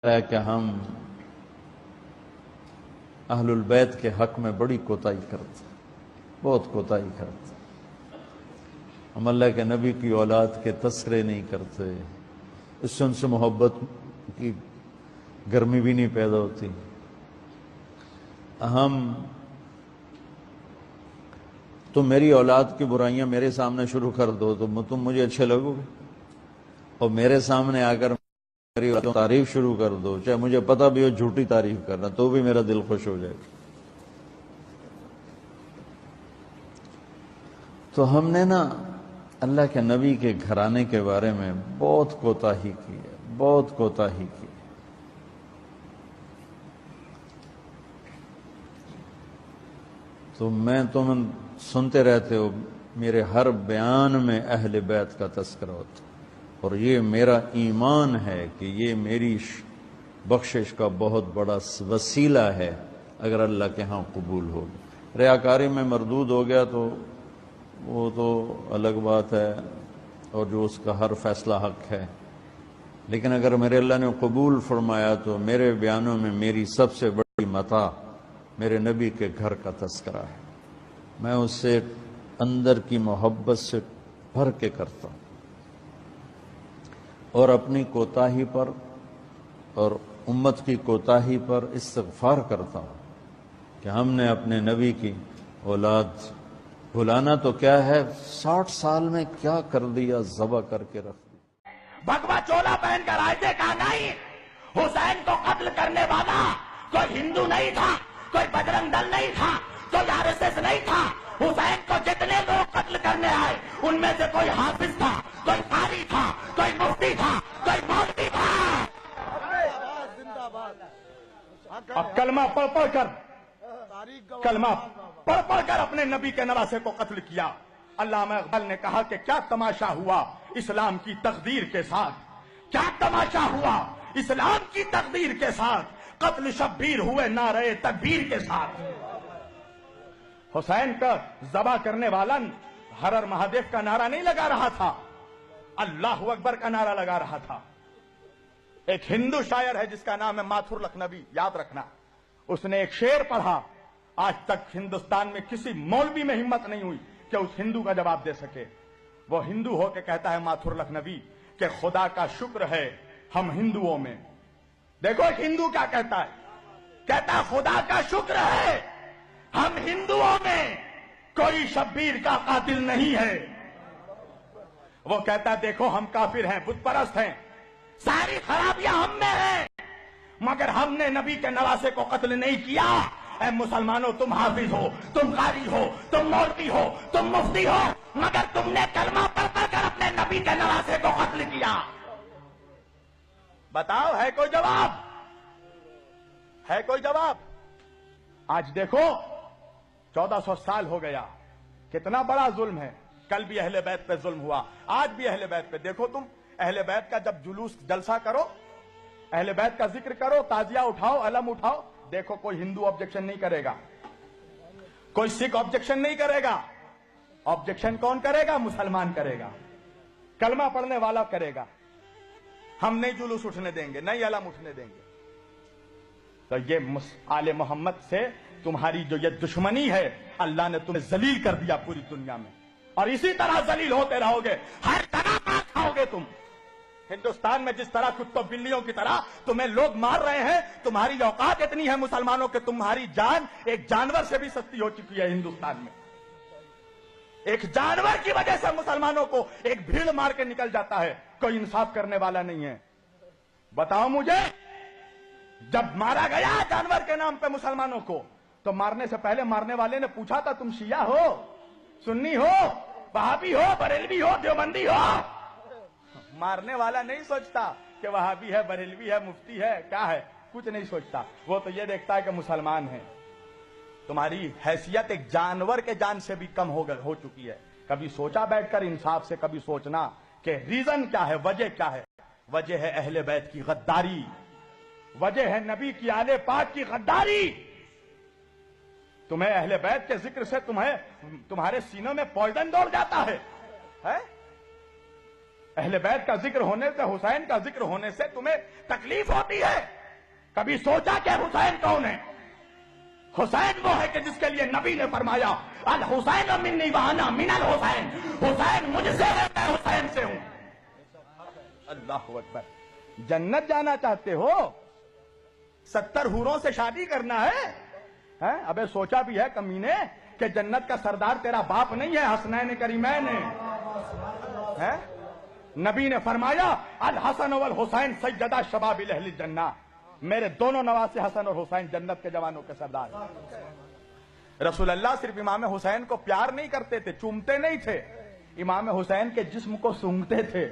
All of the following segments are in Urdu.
ہے کہ ہم اہل البیت کے حق میں بڑی کوتاہی کرتے ہیں، بہت کوتاہی کرتے ہیں۔ ہم اللہ کے نبی کی اولاد کے تذکرے نہیں کرتے، اس سے ان سے محبت کی گرمی بھی نہیں پیدا ہوتی۔ تم میری اولاد کی برائیاں میرے سامنے شروع کر دو تو تم مجھے اچھے لگو گے، اور میرے سامنے آ کر میری تعریف شروع کر دو، چاہے مجھے پتہ بھی ہو جھوٹی تعریف کرنا، تو بھی میرا دل خوش ہو جائے گا۔ تو ہم نے اللہ کے نبی کے گھرانے کے بارے میں بہت کوتاہی کی ہے، بہت کوتاہی کی۔ تو تم سنتے رہتے ہو، میرے ہر بیان میں اہل بیت کا تذکرہ ہوتا، اور یہ میرا ایمان ہے کہ یہ میری بخشش کا بہت بڑا وسیلہ ہے اگر اللہ کے ہاں قبول ہوگی۔ ریاکاری میں مردود ہو گیا تو وہ تو الگ بات ہے، اور جو اس کا ہر فیصلہ حق ہے، لیکن اگر میرے اللہ نے قبول فرمایا تو میرے بیانوں میں میری سب سے بڑی متاع میرے نبی کے گھر کا تذکرہ ہے۔ میں اس سے اندر کی محبت سے بھر کے کرتا ہوں، اور اپنی کوتاہی پر اور امت کی کوتاہی پر استغفار کرتا ہوں کہ ہم نے اپنے نبی کی اولاد بھلانا تو کیا ہے، 60 سال میں کیا کر دیا، ذبح کر کے رکھ دیا۔ بھگوا چولا پہن کر آئے تھے، کہا نہیں، حسین کو قتل کرنے والا کوئی ہندو نہیں تھا، کوئی بجرنگ دل نہیں تھا، کوئی RSS نہیں تھا۔ حسین کو جتنے لوگ قتل کرنے آئے ان میں سے کوئی حافظ تھا، کوئی قاری تھا، کوئی مفتی تھا، کوئی مولوی تھا۔ اب کلمہ پڑھ پڑھ کر اپنے نبی کے نواسے کو قتل کیا۔ علامہ اقبال نے کہا کہ کیا تماشا ہوا اسلام کی تقدیر کے ساتھ، کیا تماشا ہوا اسلام کی تقدیر کے ساتھ، قتل شبیر ہوئے نعرہ تکبیر کے ساتھ۔ حسین کا ذبح کرنے والا ہر ہر مہادیو کا نعرہ نہیں لگا رہا تھا، اللہ اکبر کا نعرہ لگا رہا تھا۔ ایک ہندو شاعر ہے جس کا نام ہے ماتھر لکھنوی، یاد رکھنا، اس نے ایک شعر پڑھا، آج تک ہندوستان میں کسی مولوی میں ہمت نہیں ہوئی کہ اس ہندو کا جواب دے سکے۔ وہ ہندو ہو کے کہتا ہے ماتھر لکھنوی کہ خدا کا شکر ہے ہم ہندوؤں میں، دیکھو ایک ہندو کیا کہتا ہے، کہتا ہے خدا کا شکر ہے ہم ہندوؤں میں کوئی شبیر کا قاتل نہیں ہے۔ وہ کہتا ہے دیکھو ہم کافر ہیں، بت پرست ہیں، ساری خرابیاں ہم میں ہیں، مگر ہم نے نبی کے نواسے کو قتل نہیں کیا۔ اے مسلمانوں، تم حافظ ہو، تم قاری ہو، تم مولوی ہو، تم مفتی ہو، مگر تم نے کلمہ پڑھ کر اپنے نبی کے نواسے کو قتل کیا۔ بتاؤ، ہے کوئی جواب؟ ہے کوئی جواب؟ آج دیکھو 1400 سال ہو گیا، کتنا بڑا ظلم ہے۔ کل بھی اہل بیت پہ ظلم ہوا، آج بھی اہل بیت پہ۔ دیکھو تم اہل بیت کا جب جلوس جلسہ کرو، اہل بیت کا ذکر کرو، تعزیہ اٹھاؤ، علم اٹھاؤ، دیکھو کوئی ہندو آبجیکشن نہیں کرے گا، کوئی سکھ آبجیکشن نہیں کرے گا۔ آبجیکشن کون کرے گا؟ مسلمان کرے گا، کلمہ پڑھنے والا کرے گا۔ ہم نہیں جلوس اٹھنے دیں گے، نہیں علم اٹھنے دیں گے۔ تو یہ آل محمد سے تمہاری جو یہ دشمنی ہے، اللہ نے تمہیں ذلیل کر دیا پوری دنیا میں، اور اسی طرح ذلیل ہوتے رہو گے، ہر طرح مار کھاؤ گے تم۔ ہندوستان میں جس طرح کتوں بلیوں کی طرح تمہیں لوگ مار رہے ہیں، تمہاری اوقات اتنی ہے مسلمانوں کہ تمہاری جان ایک جانور سے بھی سستی ہو چکی ہے ہندوستان میں۔ ایک جانور کی وجہ سے مسلمانوں کو ایک بھیڑ مار کے نکل جاتا ہے، کوئی انصاف کرنے والا نہیں ہے۔ بتاؤ مجھے، جب مارا گیا جانور کے نام پہ مسلمانوں کو، تو مارنے سے پہلے مارنے والے نے پوچھا تھا تم شیعہ ہو، سنی ہو، وہابی ہو، بریلوی ہو، دیوبندی ہو؟ مارنے والا نہیں سوچتا کہ وہابی ہے، بریلوی ہے، مفتی ہے، کیا ہے، کچھ نہیں سوچتا، وہ تو یہ دیکھتا ہے کہ مسلمان ہیں۔ تمہاری حیثیت ایک جانور کے جان سے بھی کم ہو چکی ہے۔ کبھی سوچا بیٹھ کر انصاف سے، کبھی سوچنا کہ ریزن کیا ہے، وجہ کیا ہے؟ وجہ ہے اہل بیت کی غداری، وجہ ہے نبی کی آل پاک کی غداری۔ تمہیں اہل بیت کے ذکر سے تمہارے سینوں میں پوائزن دوڑ جاتا ہے۔ اہل بیت کا ذکر ہونے سے، حسین کا ذکر ہونے سے تمہیں تکلیف ہوتی ہے۔ کبھی سوچا کہ حسین کون ہے؟ حسین وہ ہے کہ جس کے لیے نبی نے فرمایا الحسین منی وانا من الحسین، حسین مجھ سے ہے میں حسین سے ہوں۔ اللہ اکبر۔ جنت جانا چاہتے ہو؟ 70 حوروں سے شادی کرنا ہے؟ ابے سوچا بھی ہے کمینے کہ جنت کا سردار تیرا باپ نہیں ہے، حسنین کریمین ہے؟ نبی نے فرمایا الحسن والحسین سیدہ شباب اہل الجنہ، میرے دونوں نواسے حسن اور حسین جنت کے جوانوں کے سردار۔ رسول اللہ صرف امام حسین کو پیار نہیں کرتے تھے، چومتے نہیں تھے، امام حسین کے جسم کو سونگھتے تھے۔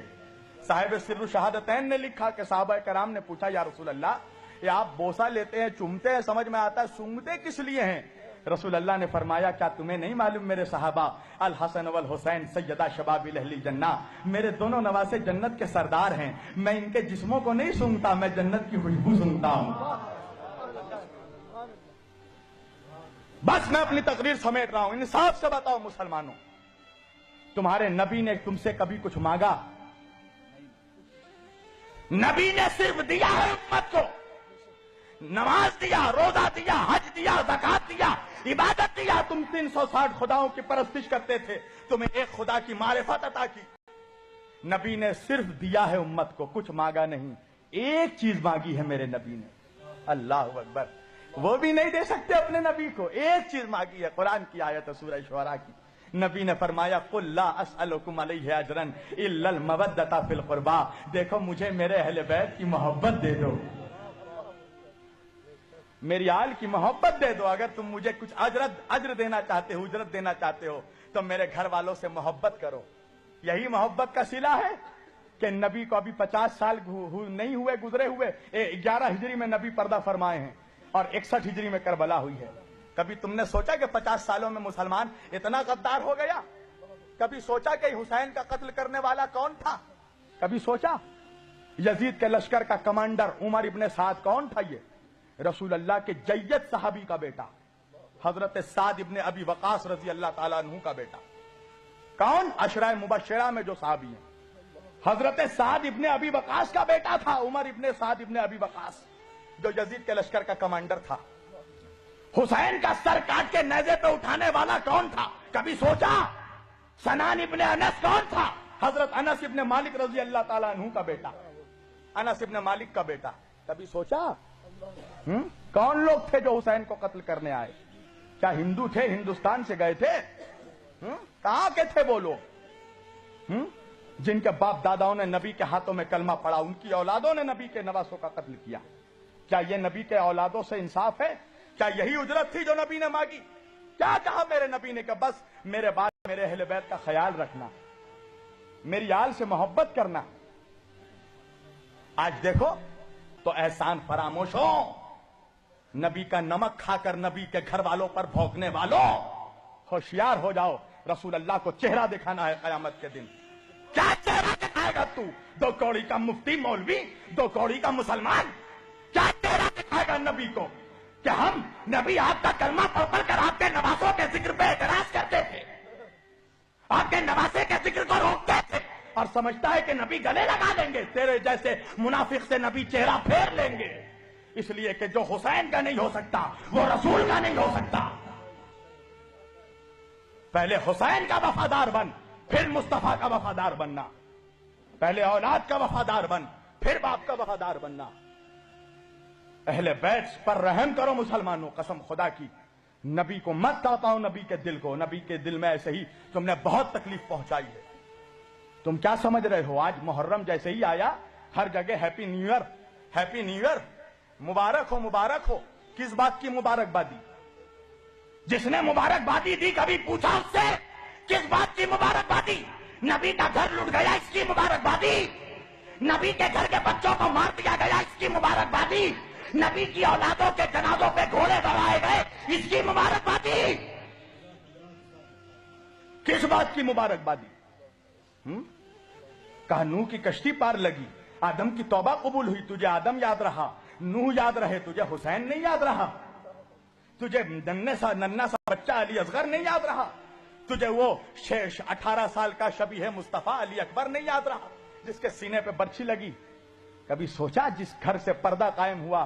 صاحب سر الشہادتین نے لکھا کہ صحابہ کرام نے پوچھا یا رسول اللہ، یہ آپ بوسہ لیتے ہیں، چومتے ہیں، سمجھ میں آتا ہے، سونگھتے کس لیے ہیں؟ رسول اللہ نے فرمایا کیا تمہیں نہیں معلوم میرے صحابہ الحسن والحسین سیدہ شباب اہل الجنہ، میرے دونوں نواسے جنت کے سردار ہیں، میں ان کے جسموں کو نہیں سونگھتا، میں جنت کی خوشبو سونگھتا ہوں۔ بس میں اپنی تقریر سمیٹ رہا ہوں، انصاف سے بتاؤ مسلمانوں، تمہارے نبی نے تم سے کبھی کچھ مانگا؟ نبی نے صرف دیا ہے امت کو، نماز دیا، روزہ دیا، حج دیا، زکات دیا، عبادت دیا۔ تم 360 خداؤں کی پرستش کرتے تھے، تمہیں ایک خدا کی معرفت عطا کی۔ نبی نے صرف دیا ہے امت کو، کچھ مانگا نہیں۔ ایک چیز مانگی ہے میرے نبی نے، اللہ اکبر، وہ بھی نہیں دے سکتے اپنے نبی کو، ایک چیز مانگی ہے، قرآن کی آیت ہے سورہ شعراء کی۔ نبی نے فرمایا قل لا اسألکم علیہ اجرا الا المودۃ فی القربى، دیکھو مجھے میرے اہل بیت کی محبت دے دو، میری آل کی محبت دے دو۔ اگر تم مجھے کچھ اجر دینا چاہتے ہو، اجرت دینا چاہتے ہو، تو میرے گھر والوں سے محبت کرو۔ یہی محبت کا صلہ ہے کہ نبی کو ابھی 50 سال نہیں ہوئے گزرے ہوئے، 11 ہجری میں نبی پردہ فرمائے ہیں اور 61 ہجری میں کربلا ہوئی ہے۔ کبھی تم نے سوچا کہ 50 سالوں میں مسلمان اتنا غدار ہو گیا؟ کبھی سوچا کہ حسین کا قتل کرنے والا کون تھا؟ کبھی سوچا؟ یزید کے لشکر کا کمانڈر عمر ابن سعد کون تھا؟ یہ رسول اللہ کے جید صحابی کا بیٹا، حضرت سعد ابن ابی وقاص رضی اللہ تعالیٰ عنہ کا بیٹا۔ کون؟ عشرہ مبشرہ میں جو صحابی ہیں، حضرت سعد ابن ابی وقاص کا بیٹا تھا عمر ابن سعد ابن ابی وقاص، جو یزید کے لشکر کا کمانڈر تھا۔ حسین کا سر کاٹ کے نیزے پہ اٹھانے والا کون تھا؟ کبھی سوچا؟ سنان ابن انس کون تھا؟ حضرت انس ابن مالک رضی اللہ تعالیٰ عنہ کا بیٹا، انس ابن مالک کا بیٹا۔ کبھی سوچا؟ کون لوگ تھے جو حسین کو قتل کرنے آئے؟ کیا ہندو تھے؟ ہندوستان سے گئے تھے؟ کہاں کے تھے وہ لوگ جن کے باپ داداؤں نے نبی کے ہاتھوں میں کلمہ پڑھا، ان کی اولادوں نے نبی کے نواسوں کا قتل کیا؟ کیا یہ نبی کے اولادوں سے انصاف ہے؟ کیا یہی اجرت تھی جو نبی نے مانگی؟ کیا کہا میرے نبی نے کہ بس میرے بعد میرے اہل بیت کا خیال رکھنا، میری آل سے محبت کرنا؟ آج دیکھو تو احسان فراموش ہو، نبی کا نمک کھا کر نبی کے گھر والوں پر بھونکنے والوں، ہوشیار ہو جاؤ، رسول اللہ کو چہرہ دکھانا ہے قیامت کے دن۔ کیا چہرہ دکھائے گا تو؟ 2 کوڑی کا مفتی مولوی، 2 کوڑی کا مسلمان، کیا چہرہ دکھائے گا نبی کو کہ ہم نبی آپ کا کلمہ پڑھ کر آپ کے نواسوں کے ذکر پہ اعتراض کرتے تھے، آپ کے نواسے کے ذکر کو روکتے تھے، اور سمجھتا ہے کہ نبی گلے لگا لیں گے؟ تیرے جیسے منافق سے نبی چہرہ پھیر لیں گے، اس لیے کہ جو حسین کا نہیں ہو سکتا وہ رسول کا نہیں ہو سکتا۔ پہلے حسین کا وفادار بن، پھر مصطفیٰ کا وفادار بننا، پہلے اولاد کا وفادار بن، پھر باپ کا وفادار بننا۔ اہل بیت پر رحم کرو مسلمانوں، قسم خدا کی، نبی کو مت تڑپاؤ، نبی کے دل کو، نبی کے دل میں ایسے ہی تم نے بہت تکلیف پہنچائی ہے۔ تم کیا سمجھ رہے ہو؟ آج محرم جیسے ہی آیا ہر جگہ happy new year, happy new year, مبارک ہو مبارک ہو۔ کس بات کی مبارکبادی؟ جس نے مبارکبادی دی کبھی پوچھا اس سے کس بات کی مبارکبادی؟ نبی کا گھر لٹ گیا اس کی مبارکبادی، نبی کے گھر کے بچوں کو مار دیا گیا اس کی مبارکبادی، نبی کی اولادوں کے جنازوں پہ گھوڑے دوڑائے گئے اس کی مبارکبادی۔ کس بات کی مبارکبادی؟ کہا نوح کی کشتی پار لگی، آدم کی توبہ قبول ہوئی، تجھے آدم یاد رہا، نوح یاد رہے، تجھے حسین نہیں یاد رہا، تجھے ننھا سا بچہ علی اصغر نہیں یاد رہا، تجھے وہ 18 سال کا شبیہ مصطفیٰ علی اکبر نہیں یاد رہا جس کے سینے پہ برچھی لگی؟ کبھی سوچا جس گھر سے پردہ قائم ہوا